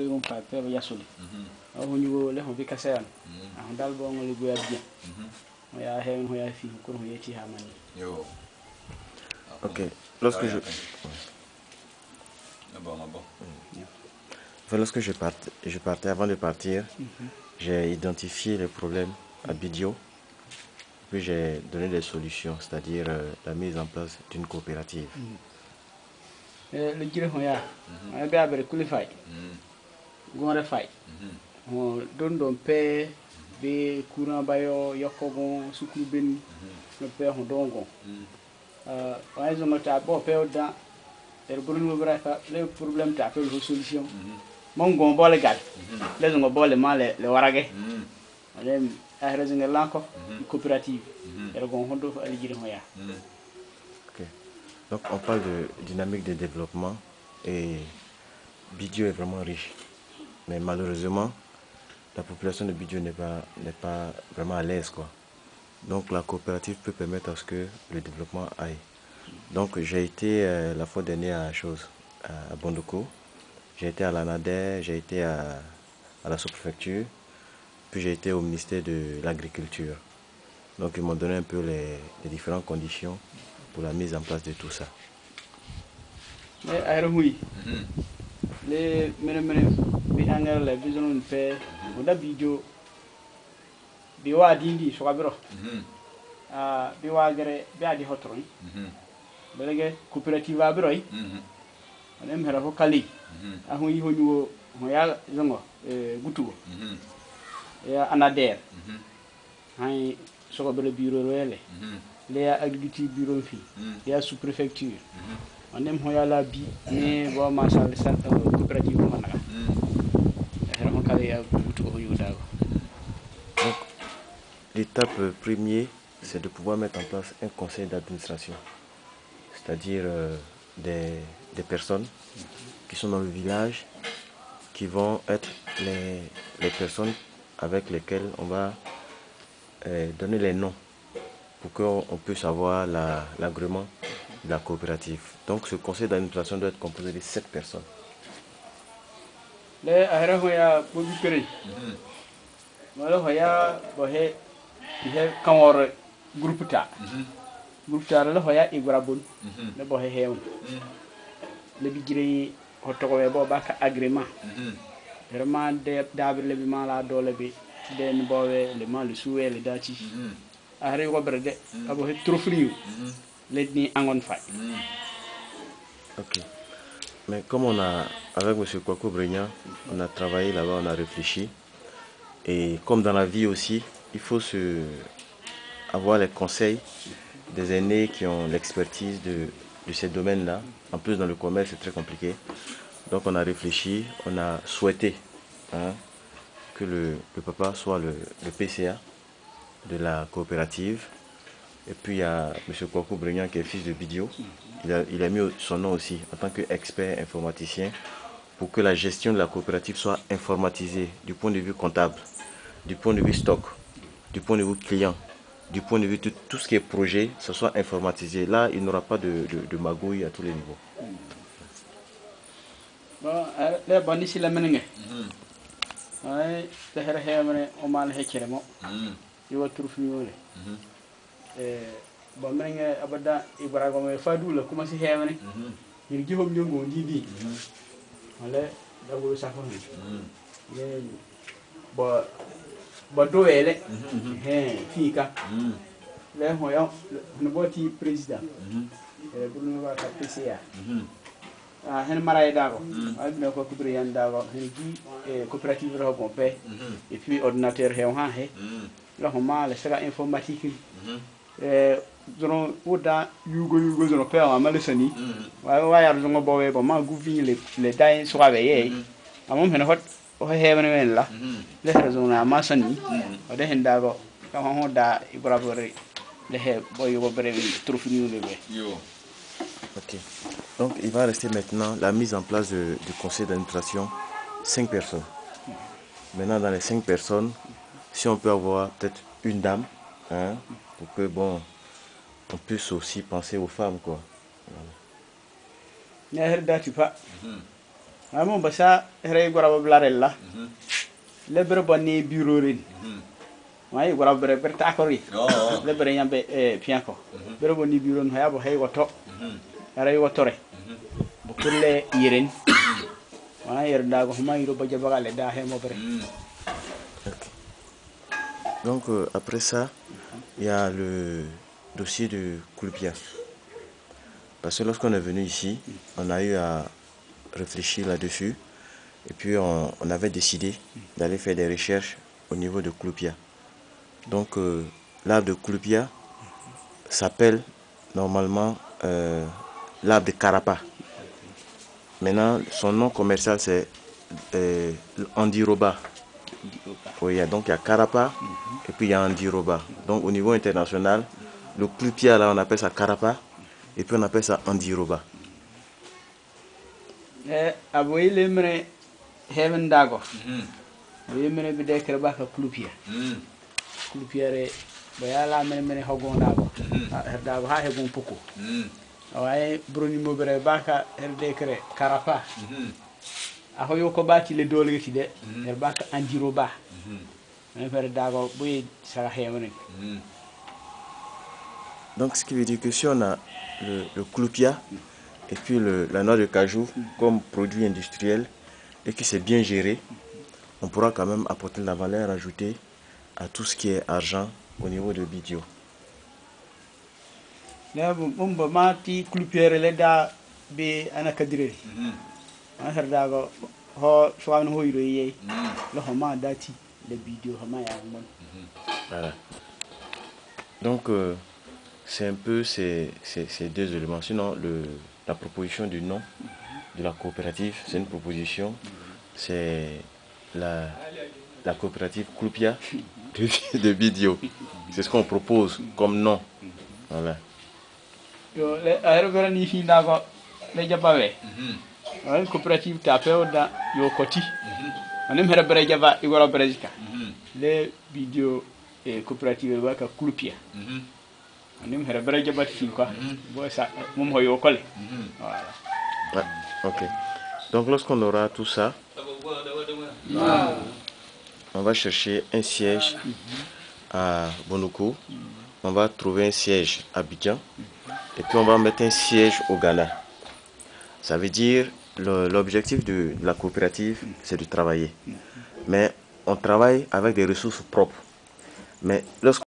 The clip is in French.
un peu de yasoli. Au niveau de l'Hombicasan, un d'album le Guabia. We are having where I feel Kuruyeti Hamani. Ok, lorsque je partais avant de partir, j'ai identifié les problèmes à Bidio, puis j'ai donné des solutions, c'est-à-dire la mise en place d'une coopérative. Le Giroya, I got very qualified. Go on a fight. Don't pay be Kunabayo, Yokogon, Sukubin, no pay Hodongo. Why is not a bo pay down? Le problème t'a fait une solution. Mon gon bol gal. Les on bol mal le warage. Alem a raison de l'enco coopérative. Et gon hondo ali Giroya. Ok. Donc on parle de dynamique de développement et Bidio est vraiment riche. Mais malheureusement, la population de Bidio n'est pas vraiment à l'aise, quoi. Donc la coopérative peut permettre à ce que le développement aille. Donc j'ai été la fois dernière à Bondoko, j'ai été à l'ANADER, j'ai été à la sous-préfecture, puis j'ai été au ministère de l'Agriculture. Donc ils m'ont donné un peu les différentes conditions pour la mise en place de tout ça. Mais oui, les bihangal la vision de paix, on a vidéo biwa dindi so kabiro biwa gere biadi hotroy belege coopérative abiroi anem hera ko kali ahu yi honyo ho ya zongo gutugo ya anader hay so ko bele bureau rele le ya agriculture bureau fi ya sous préfecture anem ho ya la bi mais bo ma sal coopérative manaka hera ko kali ya gutugo ho yudago. Donc l'étape première, c'est de pouvoir mettre en place un conseil d'administration, c'est-à-dire des personnes qui sont dans le village, qui vont être les personnes avec lesquelles on va donner les noms pour qu'on puisse avoir l'agrément de la coopérative. Donc ce conseil d'administration doit être composé de 7 personnes. Le ahera hoya bobi pere wala hoya bohe ihe kanwor groupe ta le hoya igrabun le bohe hewn le bigire hotogo bo baka agrément vraiment de dabre le bima la dole be den bowe le mal souwe le dati ahre ko brede abo he trofriu le ni angon fay. Ok. Mais comme avec M. Kwaku Brignan, on a travaillé là-bas, on a réfléchi. Et comme dans la vie aussi, il faut avoir les conseils des aînés qui ont l'expertise de ces domaines-là. En plus, dans le commerce, c'est très compliqué. Donc on a réfléchi, on a souhaité que le papa soit le PCA de la coopérative. Et puis il y a M. Kwaku Brignan qui est fils de Bidio. Il a mis son nom aussi en tant qu'expert informaticien pour que la gestion de la coopérative soit informatisée du point de vue comptable, du point de vue stock, du point de vue client, du point de vue de tout ce qui est projet, ce soit informatisé. Là, il n'y aura pas de magouille à tous les niveaux. Bon, le bon ici la menenge. Ay, te hera hemre o mal hekeremo. Yo turfu yole. Bon menenge abada ibrago me fadula kuma si hemre. Yir gihom nyongo ndidi. Wala dago safo ni. Bo do ele. Fika. Le hoyo no boti président. Bunu wa ka PCA. Hen maray dago aduna ko kubri yan dago hen gi coopérative ro bon paix et puis ordinateur he ha he la ho ma le sera informatique zono oda yugo zono paix ma le sani wa yar zono bowe bo ma gouvi le dai so ave ye amom hen hot o he men la le sera zono ma sani o de hen dago ka ho da ibrabore le he boy go brevi trufini le be yo. Ok. Donc, il va rester maintenant la mise en place du conseil d'administration, 5 personnes. Maintenant, dans les 5 personnes, si on peut avoir peut-être une dame, pour que, bon, on puisse aussi penser aux femmes, quoi. Voilà. Amo basa here gora blarella. Lebre bonni bureau rin. Mai gora bre berta ko ri. Lebre nyambe pianko. Bre bonni bureau no yabo hay woto. Ara wotore. Bu kulle yiren. Wana yer dago huma yiro ba jabagale da he mo bre. Donc après ça, il y a le dossier de Kouloupia. Parce que lorsqu'on est venu ici, on a eu à réfléchir là-dessus. Et puis on avait décidé d'aller faire des recherches au niveau de Kouloupia. Donc l'arbre de Kouloupia s'appelle normalement l'arbre de Karapa. Maintenant, son nom commercial c'est Andiroba. Oui, donc il y a Karapa et puis il y a Andiroba. Donc au niveau international, le Kouloupia là on appelle ça Karapa et puis on appelle ça Andiroba. Aboy lemre heaven dago. Lemre bi dekere baka Kouloupia. Kouloupia re bayala men hogon dago. Her dago ha hegon poko. Awaye broni mo bere baka her dekere Karapa. Aho yoko bati le dole ki de her baka Andiroba. Her dago boy sara heaven. Donc ce qui veut dire que si on a le Kouloupia et puis la noix de cajou comme produit industriel et que c'est bien géré, on pourra quand même apporter de la valeur ajoutée à tout ce qui est argent au niveau de Bidio. Umba mati Kouloupia le da be anakadire. Her dago ho swan ho yiro ye le homa dati le Bidio homa ya mon. Voilà. Donc c'est un peu ces deux éléments. Sinon, la proposition du nom de la coopérative, c'est une proposition. C'est la coopérative Kouloupia de Bidio. C'est ce qu'on propose comme nom. Voilà. La coopérative tapé da yo koti. On aime la java igora brezika. Les Bidio et coopérative wa ka Kouloupia. On aime la java fi quoi. Bon ça mom hoyo kole. Voilà. Ouais, OK. Donc lorsqu'on aura tout ça, on va chercher un siège à Bonoko. On va trouver un siège à Abidjan. Et puis on va mettre un siège au Ghana. Ça veut dire l'objectif de la coopérative, c'est de travailler. Mais on travaille avec des ressources propres. Mais lorsqu'on